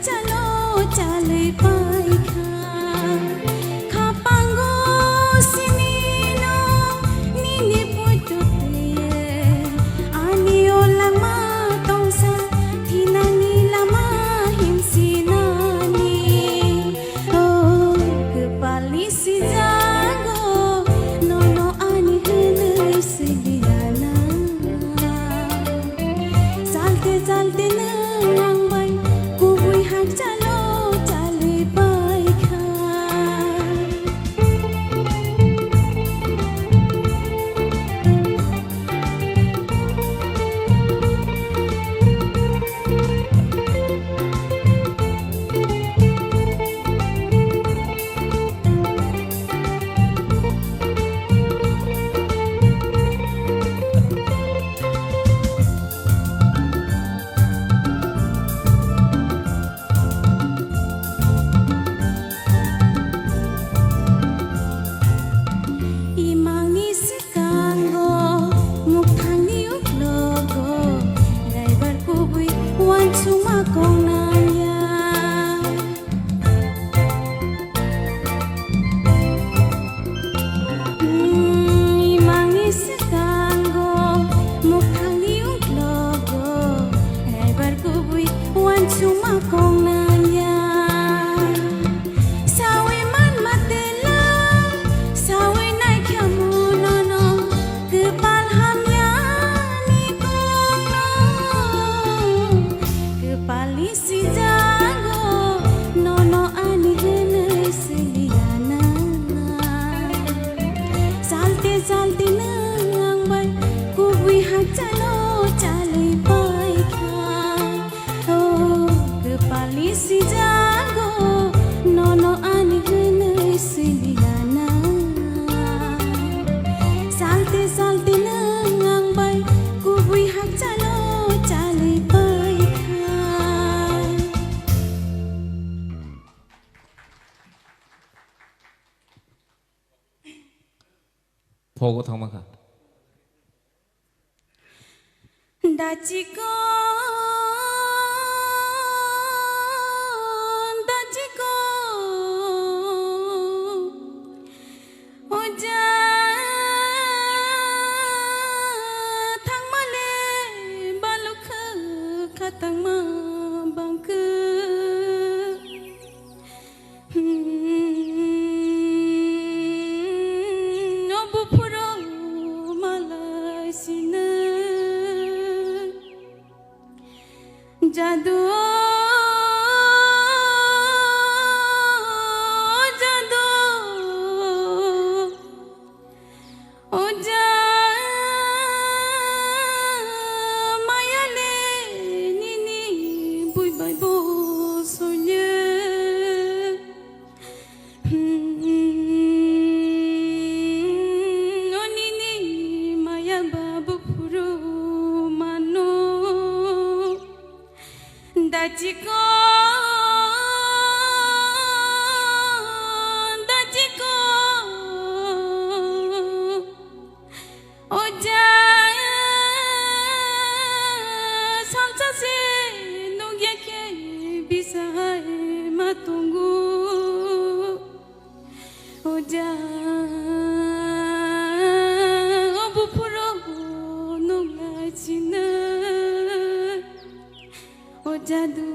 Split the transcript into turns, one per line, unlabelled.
chalo chale paikha khapango sinino nini putote ani olama tongsa thinani lama himsinani oh kepali si jago nono ani hene siliana salte salte nang bai kubui hak chalo chale paikha imangi sekango mukhani uklogo raibar kubui wan chuma konaya imangi sekango mukhani uklogo raibar kubui wan chuma konaya sawe man matela sawe nai kyamu nono kepal hamya ni kono kepali si jago nono ani hene siliana salte salte nang bai kubui hak chalo chale paikha oh kepali si jago nono ani hene siliana salte salte nang bai kubui hak chalo chale paikha
포고 탕마카
Dachiko oja thangmale baluk khatangma bangk obu phuro malai sina jadu jadu oja mayale nini bui bai bo solye nini maya babu phuro mano dachiko dachiko oja samsase nugyake bisai matungu oja obu phuro nungla china oh jadu